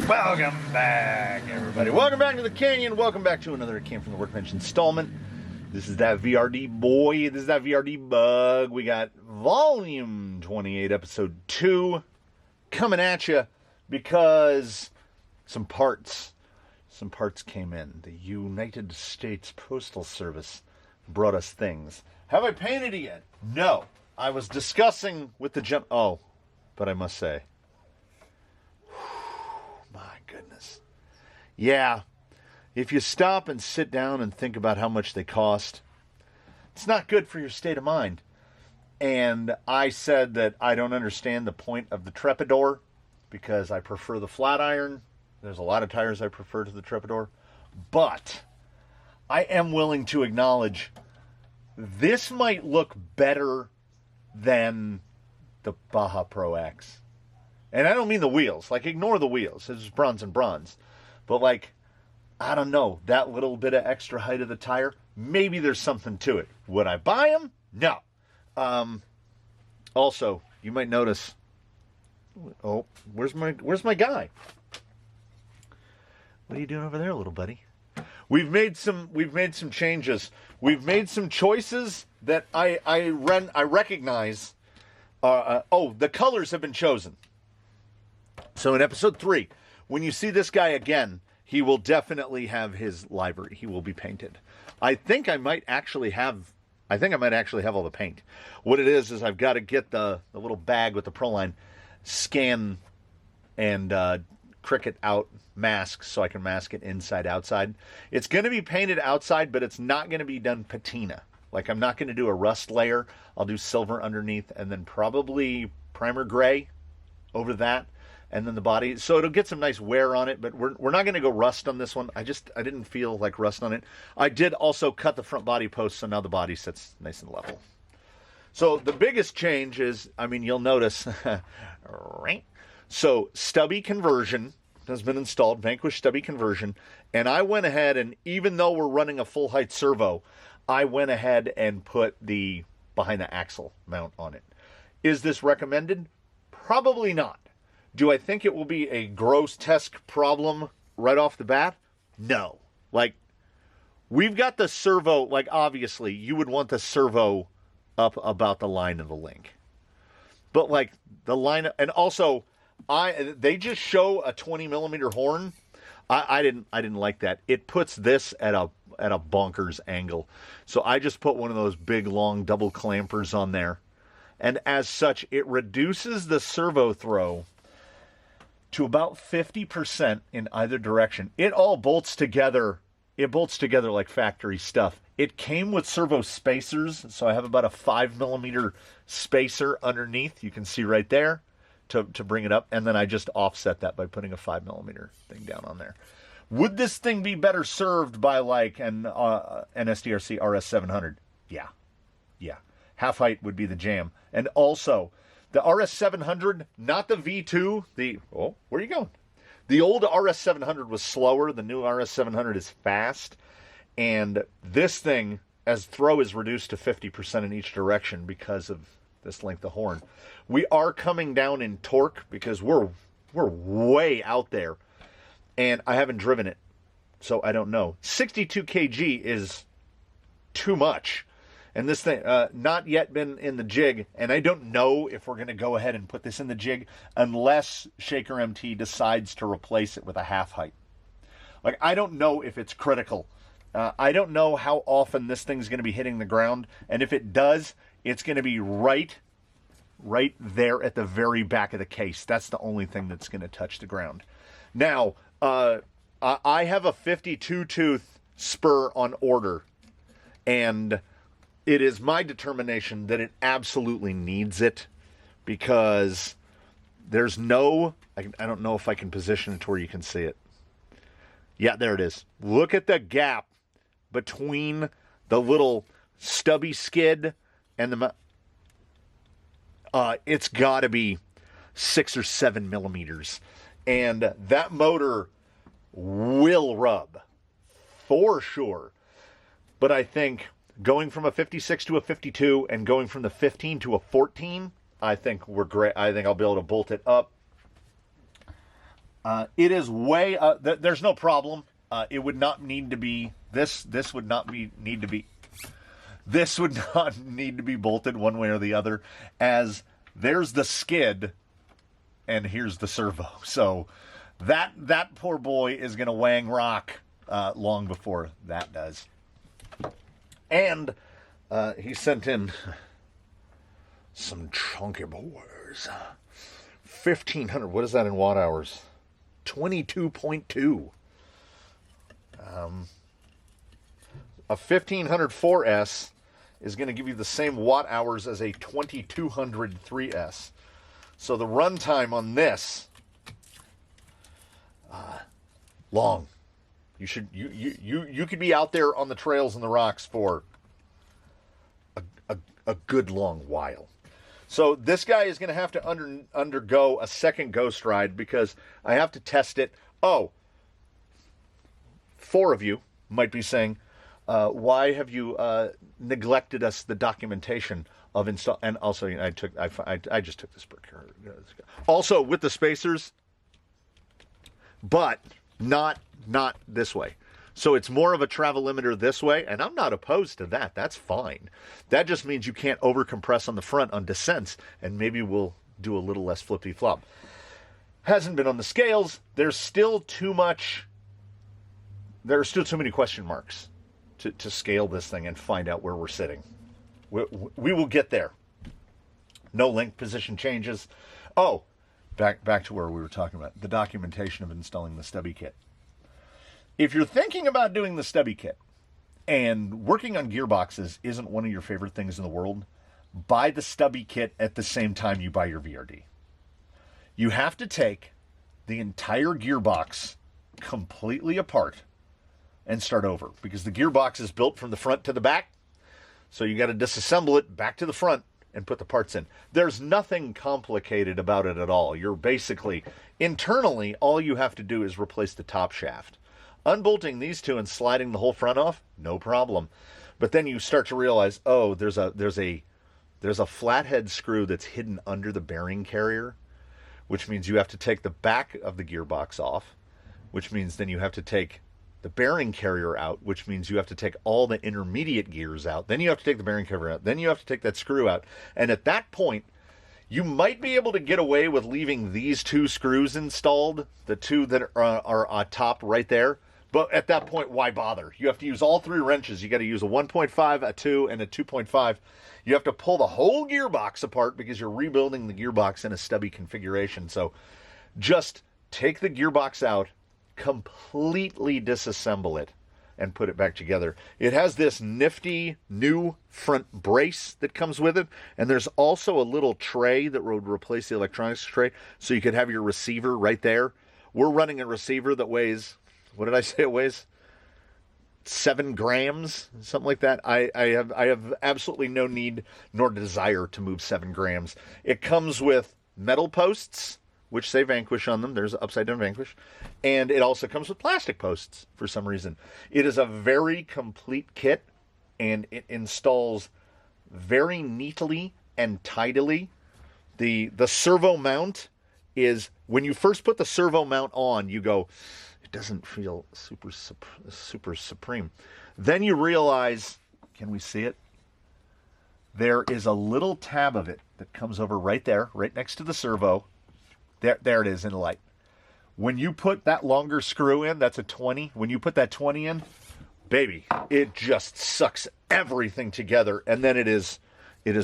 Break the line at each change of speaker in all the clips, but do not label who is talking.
Welcome back, everybody. Welcome back to the Canyon. Welcome back to another Came From the Workbench installment. This is that VRD boy. This is that VRD bug. We got Volume 28, Episode 2 coming at you because some parts came in. The United States Postal Service brought us things. Have I painted it yet? No. I was discussing with the but I must say, my goodness. Yeah, if you stop and sit down and think about how much they cost, it's not good for your state of mind. And I said that I don't understand the point of the Trepador because I prefer the flat iron. There's a lot of tires I prefer to the Trepador. But I am willing to acknowledge this might look better than the Baja Pro X. And I don't mean the wheels. Like, ignore the wheels. It's bronze and bronze. But, like, I don't know. That little bit of extra height of the tire, maybe there's something to it. Would I buy them? No. Also, you might notice... Oh, where's my guy? What are you doing over there, little buddy? We've made some changes. We've made some choices that I recognize. The colors have been chosen. So in episode 3, when you see this guy again, he will definitely have his livery. He will be painted. I think I might actually have all the paint. What it is I've got to get the little bag with the Proline, scan and Cricut out mask so I can mask it inside outside. It's going to be painted outside, but it's not going to be done patina. Like, I'm not going to do a rust layer. I'll do silver underneath and then probably primer gray over that, and then the body. So it'll get some nice wear on it, but we're not going to go rust on this one. I didn't feel like rust on it. I did also cut the front body post, so now the body sits nice and level. So the biggest change is, you'll notice, so stubby conversion has been installed, Vanquish stubby conversion, and I went ahead and, even though we're running a full height servo, I went ahead and put the behind the axle mount on it. Is this recommended? Probably not. Do I think it will be a grotesque problem right off the bat? No. Like, we've got the servo, like, obviously, you would want the servo up about the line of the link. But, like, the line, and also, they just show a 20 millimeter horn. I didn't like that. It puts this at a bonkers angle. So I just put one of those big, long double clampers on there. And as such, it reduces the servo throw to about 50% in either direction. It all bolts together. It bolts together like factory stuff. It came with servo spacers, so I have about a 5 millimeter spacer underneath. You can see right there to bring it up. And then I just offset that by putting a 5 millimeter thing down on there. Would this thing be better served by like an SDRC RS700? Yeah. Half height would be the jam. And also, the RS700, not the V2, where are you going? The old RS700 was slower. The new RS700 is fast. And this thing, as throw is reduced to 50% in each direction because of this length of horn. We are coming down in torque because we're way out there. And I haven't driven it, so I don't know. 62 kg is too much. And this thing, not yet been in the jig, and I don't know if we're going to go ahead and put this in the jig unless Shaker MT decides to replace it with a half height. Like, I don't know if it's critical. I don't know how often this thing's going to be hitting the ground, and if it does, it's going to be right there at the very back of the case. That's the only thing that's going to touch the ground. Now, I have a 52 tooth spur on order, and it is my determination that it absolutely needs it because there's no, I don't know if I can position it to where you can see it. Yeah, there it is. Look at the gap between the little stubby skid and the, it's got to be 6 or 7 millimeters. And that motor will rub for sure. But I think going from a 56 to a 52 and going from the 15 to a 14, I think we're great. I think I'll be able to bolt it up It is way. There's no problem. It would not need to be this. This would not need to be. This would not need to be bolted one way or the other, as there's the skid, and here's the servo. So that poor boy is going to wang rock long before that does. And he sent in some chunky boys. 1,500. What is that in watt hours? 22.2. A 1,500 4S is going to give you the same watt hours as a 2,200 3S. So the runtime on this, long. You could be out there on the trails and the rocks for a good long while. So this guy is going to have to undergo a second ghost ride because I have to test it. Oh, 4 of you might be saying, why have you neglected us the documentation of install? And also, I just took this break here. Also with the spacers, but not this way. So it's more of a travel limiter this way, and I'm not opposed to that. That's fine. That just means you can't overcompress on the front on descents, and maybe we'll do a little less flippy-flop. Hasn't been on the scales. There's still too much. There are still too many question marks to scale this thing and find out where we're sitting. We will get there. No link position changes. Oh, back to where we were talking about the documentation of installing the stubby kit. If you're thinking about doing the stubby kit and working on gearboxes isn't one of your favorite things in the world, buy the stubby kit at the same time you buy your VRD. You have to take the entire gearbox completely apart and start over because the gearbox is built from the front to the back. So you got to disassemble it back to the front and put the parts in. There's nothing complicated about it at all. You're basically, internally, all you have to do is replace the top shaft. Unbolting these two and sliding the whole front off, no problem. But then you start to realize, oh, there's a flathead screw that's hidden under the bearing carrier, which means you have to take the back of the gearbox off, which means then you have to take the bearing carrier out, which means you have to take all the intermediate gears out. Then you have to take the bearing carrier out. Then you have to take that screw out. And at that point, you might be able to get away with leaving these 2 screws installed, the 2 that are on top right there. But at that point, why bother? You have to use all 3 wrenches. You got to use a 1.5, a 2, and a 2.5. You have to pull the whole gearbox apart because you're rebuilding the gearbox in a stubby configuration. So just take the gearbox out, completely disassemble it, and put it back together. It has this nifty new front brace that comes with it, and there's also a little tray that would replace the electronics tray, so you could have your receiver right there. We're running a receiver that weighs, what did I say it weighs? 7 grams, something like that. I have absolutely no need nor desire to move 7 grams. It comes with metal posts, which say Vanquish on them. There's an upside down Vanquish. And it also comes with plastic posts for some reason. It is a very complete kit, and it installs very neatly and tidily. The servo mount is, when you first put the servo mount on, you go, it doesn't feel super supreme. Then you realize, can we see it? There is a little tab of it that comes over right there, right next to the servo. There it is in the light. When you put that longer screw in, that's a 20. When you put that 20 in, baby, it just sucks everything together, and then it is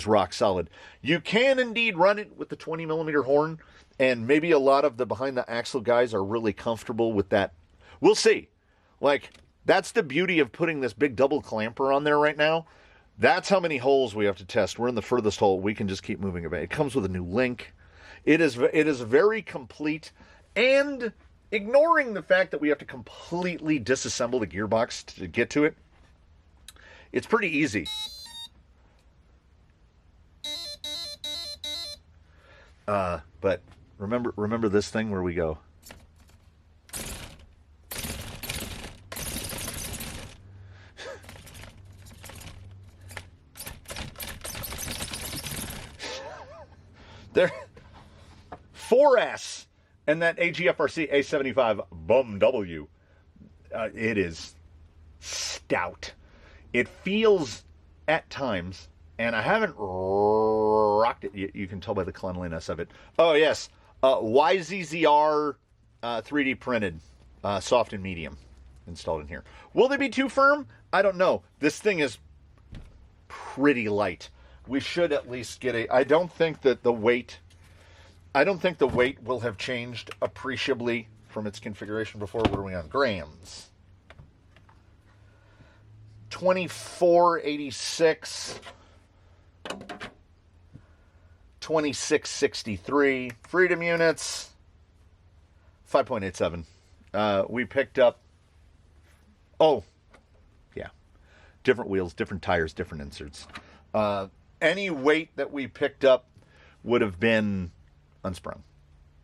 rock solid. You can indeed run it with the 20 millimeter horn, and maybe a lot of the behind the axle guys are really comfortable with that. We'll see. Like, that's the beauty of putting this big double clamper on there right now. That's how many holes we have to test. We're in the furthest hole. We can just keep moving it back. It comes with a new link. It is very complete, and ignoring the fact that we have to completely disassemble the gearbox to get to it, it's pretty easy. But remember this thing where we go. There. 4S And that AGFRC A75 Bum W, it is stout. It feels at times, and I haven't rocked it. You can tell by the cleanliness of it. Oh, yes. YZZR 3D printed, soft and medium installed in here. Will they be too firm? I don't know. This thing is pretty light. We should at least get I don't think the weight will have changed appreciably from its configuration before. What are we on? Grams. 2486. 2663. Freedom units. 5.87. We picked up. Oh, yeah. Different wheels, different tires, different inserts. Any weight that we picked up would have been unsprung.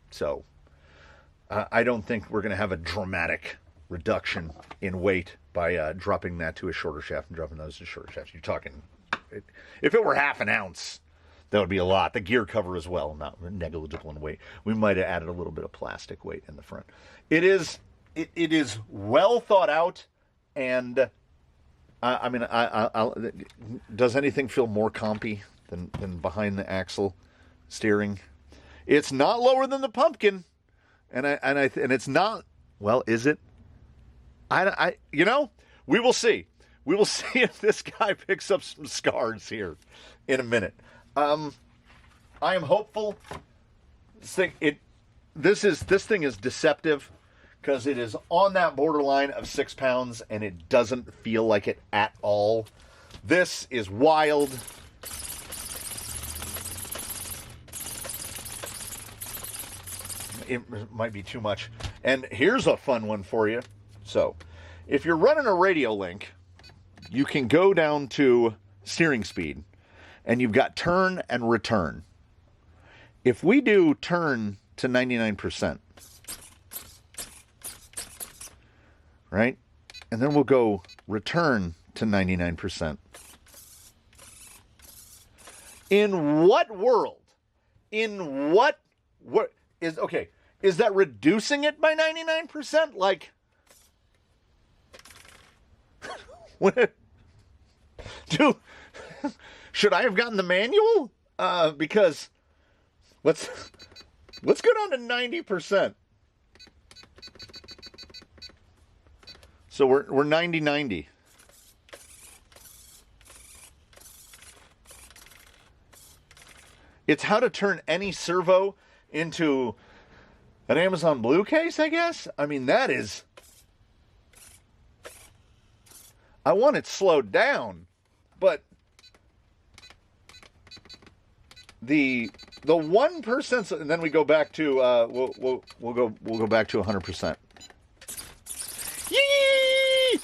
So I don't think we're going to have a dramatic reduction in weight by dropping that to a shorter shaft and dropping those to shorter shafts. You're talking, if it were half an ounce, that would be a lot. The gear cover as well, not negligible in weight. We might have added a little bit of plastic weight in the front. It is well thought out, and does anything feel more compy than behind the axle steering? It's not lower than the pumpkin, and it's not. Well, is it? We will see. We will see if this guy picks up some scars here in a minute. I am hopeful. This thing is deceptive because it is on that borderline of 6 pounds and it doesn't feel like it at all. This is wild. It might be too much. And here's a fun one for you. So, if you're running a radio link, you can go down to steering speed, and you've got turn and return. If we do turn to 99%, right? And then we'll go return to 99%. In what world? In what is, okay, is that reducing it by 99%? Like, what? Dude, should I have gotten the manual? Because let's go down to 90%. So we're 90-90. It's how to turn any servo into an Amazon Blue case, I guess. I mean, that is. I want it slowed down, but the 1%, and then we go back to we'll go back to 100%. Yee!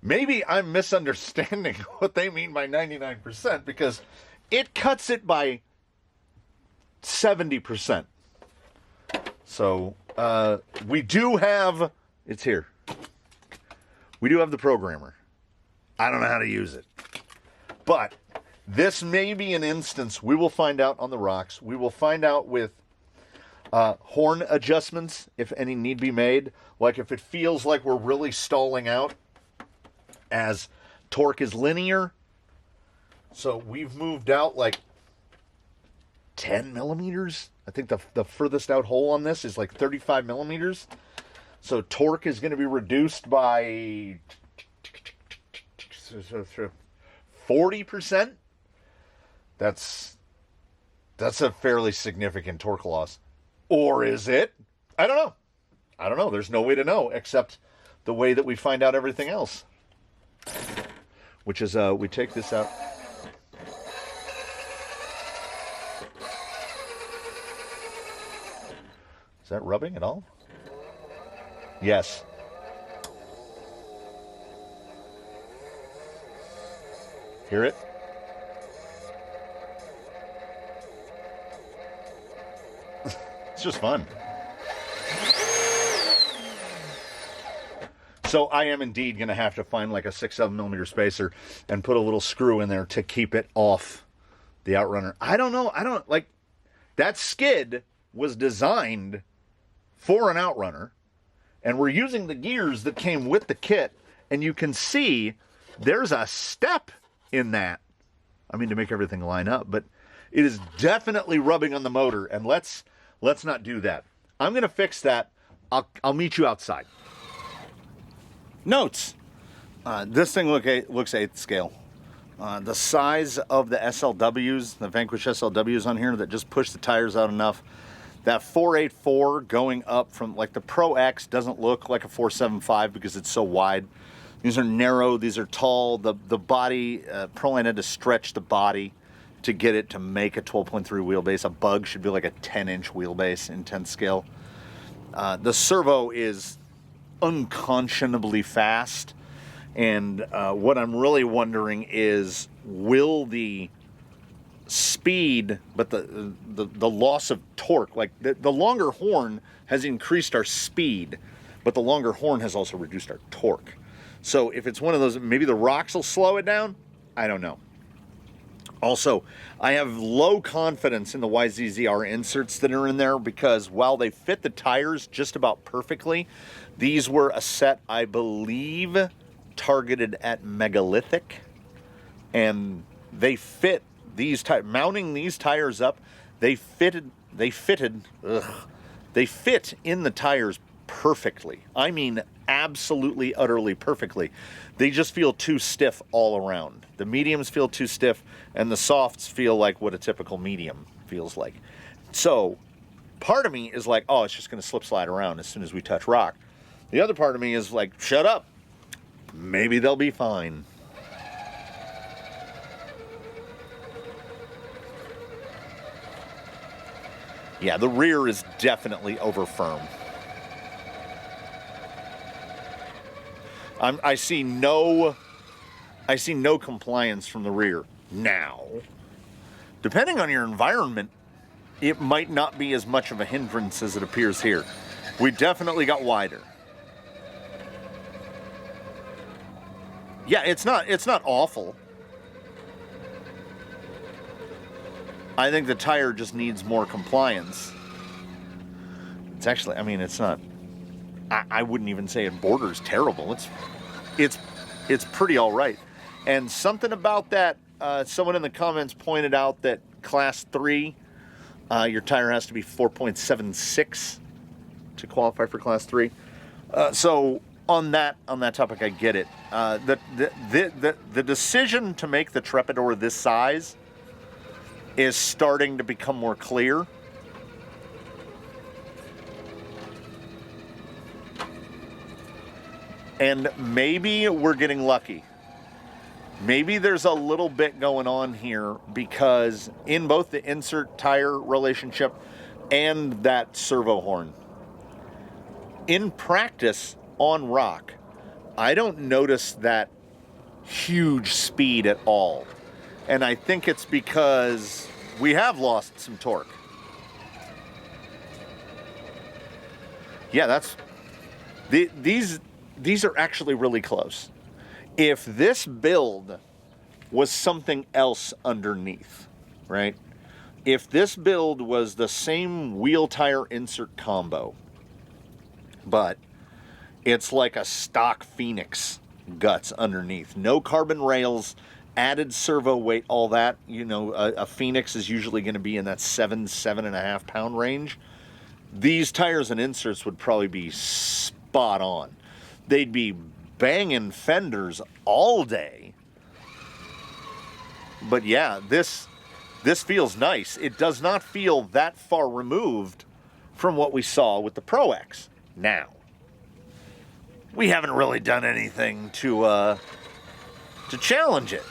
Maybe I'm misunderstanding what they mean by 99% because it cuts it by 70%. So we do have, it's here. We do have the programmer. I don't know how to use it. But this may be an instance, we will find out on the rocks. We will find out with horn adjustments, if any need be made. Like if it feels like we're really stalling out as torque is linear. So we've moved out like 10 millimeters. I think the furthest out hole on this is like 35 millimeters. So torque is going to be reduced by 40%. That's a fairly significant torque loss. Or is it? I don't know. There's no way to know except the way that we find out everything else. Which is we take this out. Is that rubbing at all? Yes. Hear it? It's just fun. So I am indeed going to have to find like a 6-7 millimeter spacer and put a little screw in there to keep it off the outrunner. I don't know. I don't like that skid was designed for an outrunner, and we're using the gears that came with the kit, and you can see there's a step in that. I mean, to make everything line up, but it is definitely rubbing on the motor, and let's not do that. I'm going to fix that. I'll meet you outside. Notes. This thing looks 8th scale. The size of the SLWs, the Vanquish SLWs on here that just push the tires out enough. That 484 going up from, like, the Pro X doesn't look like a 475 because it's so wide. These are narrow, these are tall. The body, Proline had to stretch the body to get it to make a 12.3 wheelbase. A Bug should be like a 10-inch wheelbase in 10th scale. The Servo is unconscionably fast, and what I'm really wondering is, will the speed, but the loss of torque, like the longer horn has increased our speed, but the longer horn has also reduced our torque. So if it's one of those, maybe the rocks will slow it down. I don't know. Also, I have low confidence in the YZZR inserts that are in there, because while they fit the tires just about perfectly, these were a set, I believe, targeted at megalithic, and they fit these mounting these tires up. They fit in the tires perfectly. I mean, absolutely, utterly perfectly. They just feel too stiff all around. The mediums feel too stiff, and the softs feel like what a typical medium feels like. So part of me is like, oh, it's just going to slip slide around as soon as we touch rock. The other part of me is like, shut up. Maybe they'll be fine. Yeah, the rear is definitely over firm. I see no compliance from the rear. Now, depending on your environment, it might not be as much of a hindrance as it appears here. We definitely got wider. Yeah, it's not awful. I think the tire just needs more compliance. It's actually, I mean, it's not, I wouldn't even say it borders terrible. It's pretty all right. And something about that, someone in the comments pointed out that class 3, your tire has to be 4.76 to qualify for class 3. So on that topic, I get it. The decision to make the Trepidor this size is starting to become more clear. And maybe we're getting lucky. Maybe there's a little bit going on here, because in both the insert tire relationship and that servo horn, in practice on rock, I don't notice that huge speed at all. And I think it's because we have lost some torque. Yeah, these are actually really close. If this build was something else underneath, right? If this build was the same wheel tire insert combo, but it's like a stock Phoenix guts underneath, no carbon rails, added servo weight, all that, you know, a Phoenix is usually going to be in that 7.5 pound range. These tires and inserts would probably be spot on. They'd be banging fenders all day. But yeah, this feels nice. It does not feel that far removed from what we saw with the Pro X. Now, we haven't really done anything to challenge it.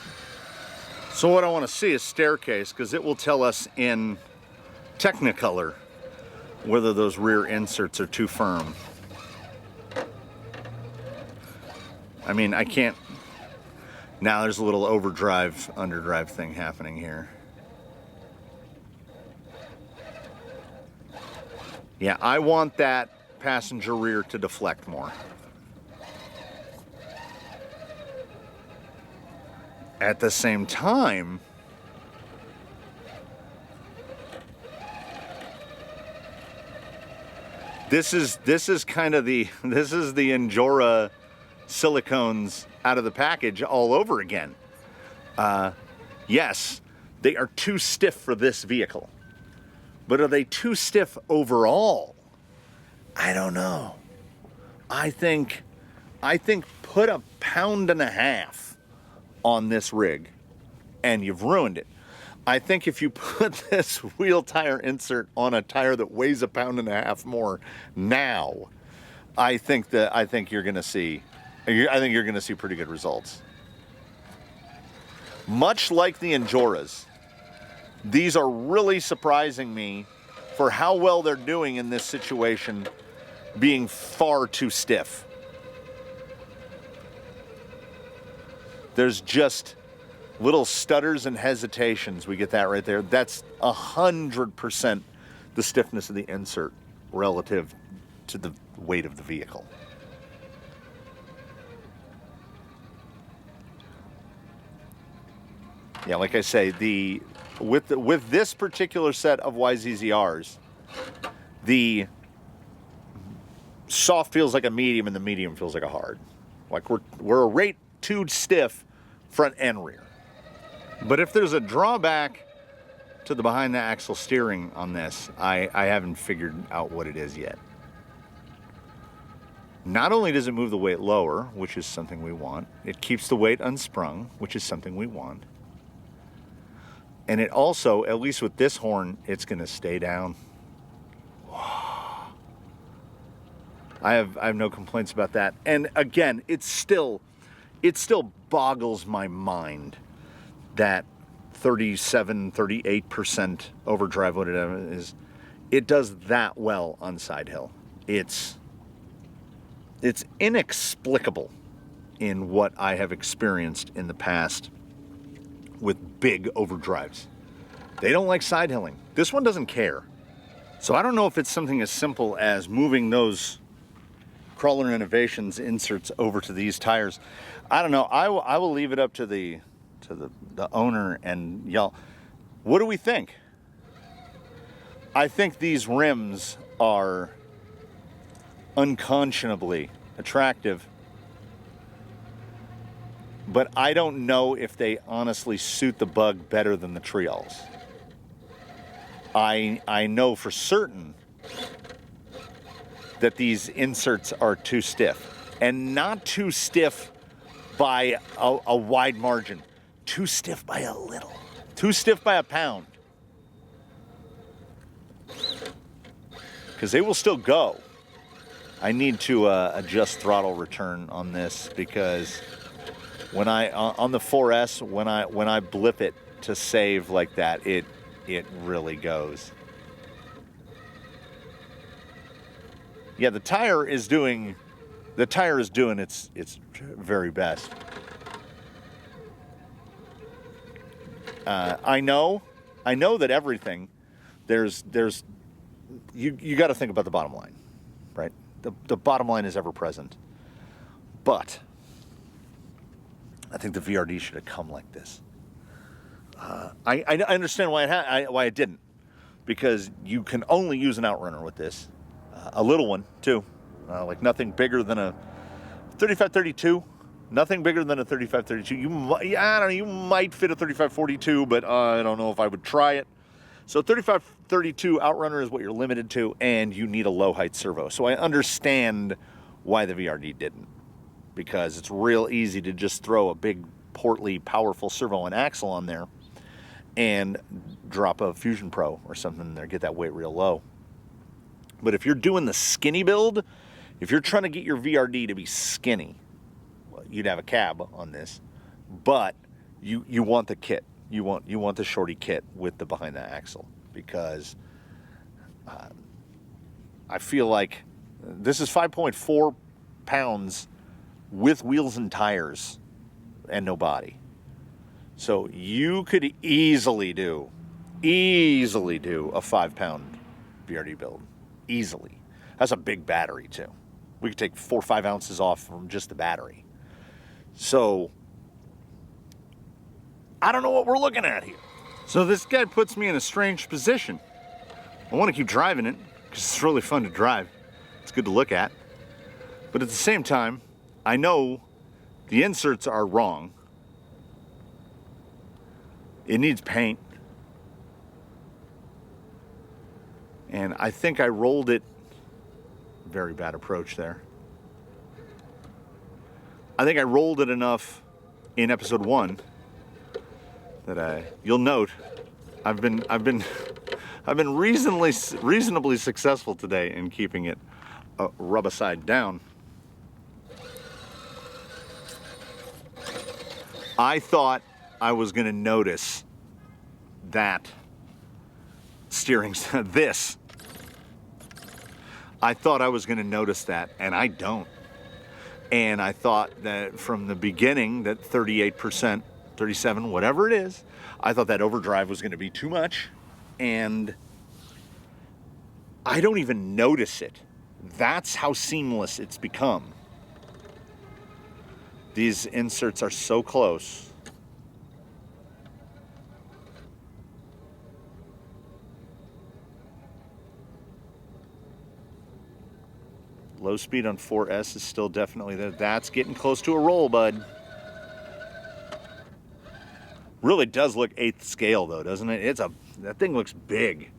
So what I want to see is staircase, because it will tell us in Technicolor whether those rear inserts are too firm. I mean, I can't. Now there's a little overdrive, underdrive thing happening here. Yeah, I want that passenger rear to deflect more. At the same time, this is kind of the Endura silicones out of the package all over again. Yes, they are too stiff for this vehicle, but are they too stiff overall? I don't know. I think put 1.5 pounds on this rig and you've ruined it. I think if you put this wheel tire insert on a tire that weighs 1.5 pounds more now, I think you're going to see pretty good results. Much like the Enduras, these are really surprising me for how well they're doing in this situation, being far too stiff. There's just little stutters and hesitations. We get that right there. That's 100% the stiffness of the insert relative to the weight of the vehicle. Yeah, like I say, with this particular set of YZZRs, the soft feels like a medium and the medium feels like a hard. Like we're a rate 2 stiff front and rear. But if there's a drawback to the behind the axle steering on this, I haven't figured out what it is yet. Not only does it move the weight lower, which is something we want, it keeps the weight unsprung, which is something we want. And it also, at least with this horn, it's going to stay down. I have no complaints about that. And again, it still boggles my mind that 37, 38% overdrive, whatever it is, it does that well on side hill. It's inexplicable in what I have experienced in the past with big overdrives. They don't like side hilling. This one doesn't care. So I don't know if it's something as simple as moving those Crawler Innovations inserts over to these tires. I don't know. I will leave it up to the owner and y'all. What do we think? I think these rims are unconscionably attractive, but I don't know if they honestly suit the bug better than the Trials. I know for certain that these inserts are too stiff, and not too stiff by a wide margin, too stiff by a little, too stiff by 1 pound, because they will still go. I need to adjust throttle return on this, because when on the 4S, when I blip it to save like that, it really goes. Yeah, the tire is doing its very best. I know that everything there's you got to think about the bottom line, right? The bottom line is ever present. But I think the VRD should have come like this. I understand why it didn't, because you can only use an outrunner with this, a little one too, like nothing bigger than a 3532, nothing bigger than a 3532. You might fit a 3542, but I don't know if I would try it. So 3532 outrunner is what you're limited to, and you need a low height servo. So I understand why the VRD didn't, because it's real easy to just throw a big, portly, powerful servo and axle on there and drop a Fusion Pro or something in there, get that weight real low. But if you're doing the skinny build, if you're trying to get your VRD to be skinny, well, you'd have a cab on this, but you want the kit. You want the shorty kit with the behind the axle, because I feel like this is 5.4 pounds with wheels and tires and no body. So you could easily do a 5 pound VRD build. Easily. That's a big battery too. We could take 4 or 5 ounces off from just the battery. So I don't know what we're looking at here. So this guy puts me in a strange position. I want to keep driving it because it's really fun to drive. It's good to look at. But at the same time, I know the inserts are wrong. It needs paint. And I think I rolled it. Very bad approach there. I think I rolled it enough in episode 1 that you'll note I've been reasonably successful today in keeping it rubicide down. I thought I was going to notice that steering this. I thought I was going to notice that, and I don't. And I thought that from the beginning that 38%, 37, whatever it is, I thought that overdrive was going to be too much, and I don't even notice it. That's how seamless it's become. These inserts are so close. Low speed on 4S is still definitely there. That's getting close to a roll, bud. Really does look 8th scale though, doesn't it? That thing looks big.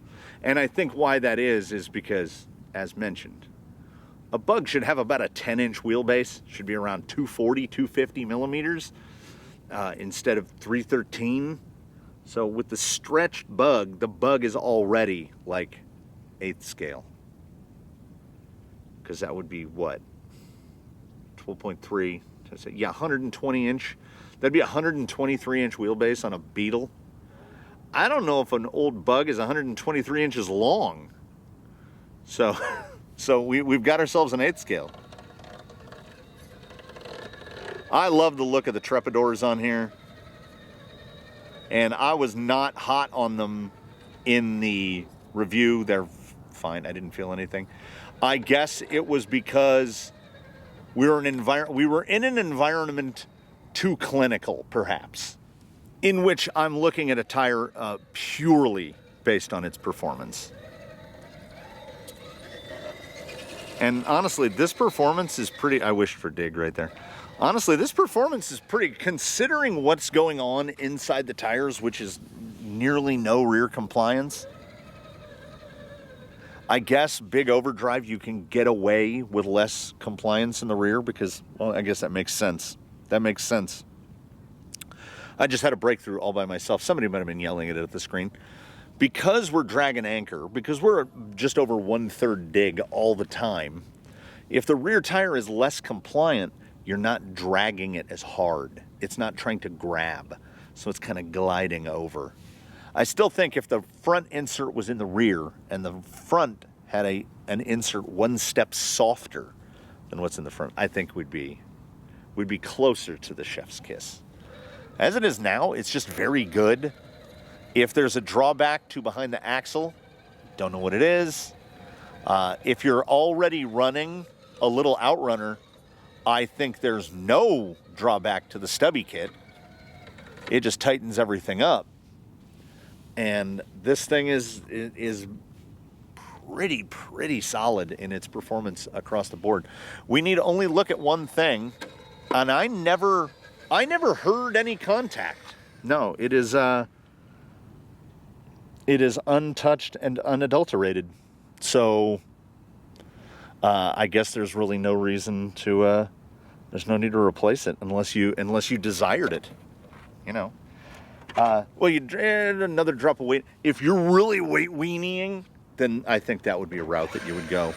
And I think why that is because, as mentioned, a Bug should have about a 10-inch wheelbase. Should be around 240, 250 millimeters instead of 313. So with the stretched Bug, the Bug is already like 8th scale. Because that would be what? 12.3. Yeah, 120 inch. That'd be a 123 inch wheelbase on a Beetle. I don't know if an old Bug is 123 inches long. So we've got ourselves an 8th scale. I love the look of the Trepadors on here. And I was not hot on them in the review. They're fine. I didn't feel anything. I guess it was because we were in an environment too clinical, perhaps, in which I'm looking at a tire purely based on its performance. And honestly, this performance is pretty. I wished for dig right there. Honestly, this performance is pretty, considering what's going on inside the tires, which is nearly no rear compliance. I guess big overdrive, you can get away with less compliance in the rear because, well, I guess that makes sense. That makes sense. I just had a breakthrough all by myself. Somebody might have been yelling at it at the screen. Because we're dragging anchor, because we're just over 1/3 dig all the time, if the rear tire is less compliant, you're not dragging it as hard. It's not trying to grab, so it's kind of gliding over. I still think if the front insert was in the rear and the front had an insert 1 step softer than what's in the front, I think we'd be closer to the chef's kiss. As it is now, it's just very good. If there's a drawback to behind the axle, don't know what it is. If you're already running a little Outrunner, I think there's no drawback to the stubby kit. It just tightens everything up. And this thing is pretty solid in its performance across the board. We need to only look at one thing, and I never heard any contact. No, it is untouched and unadulterated. So I guess there's really no reason to there's no need to replace it unless you desired it, you know. Well, you add another drop of weight. If you're really weight weaning, then I think that would be a route that you would go.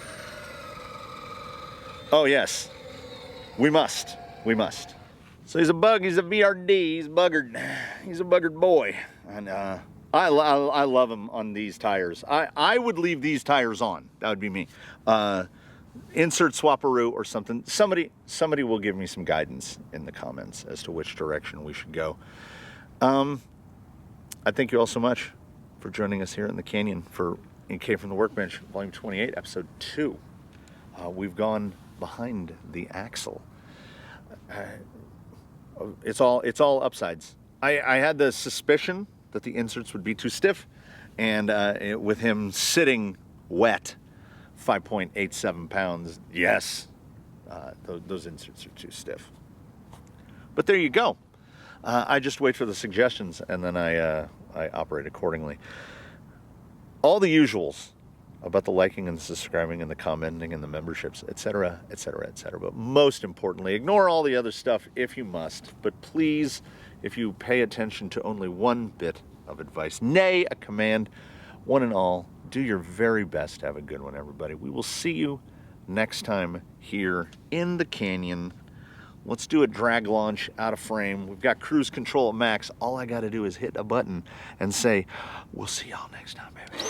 Oh yes, we must. So he's a Bug. He's a VRD. He's buggered. He's a buggered boy. And I love him on these tires. I would leave these tires on. That would be me. Insert swapperoo or something. Somebody will give me some guidance in the comments as to which direction we should go. I thank you all so much for joining us here in the canyon for It Came From the Workbench, Volume 28, Episode 2. We've gone behind the axle. It's all upsides. I had the suspicion that the inserts would be too stiff, and with him sitting wet 5.87 pounds. Yes, those inserts are too stiff. But there you go. I just wait for the suggestions, and then I operate accordingly. All the usuals about the liking and the subscribing and the commenting and the memberships, etc., etc., etc. But most importantly, ignore all the other stuff if you must. But please, if you pay attention to only one bit of advice, nay, a command, one and all, do your very best. Have a good one, everybody. We will see you next time here in the canyon. Let's do a drag launch out of frame. We've got cruise control at max. All I got to do is hit a button and say, we'll see y'all next time, baby.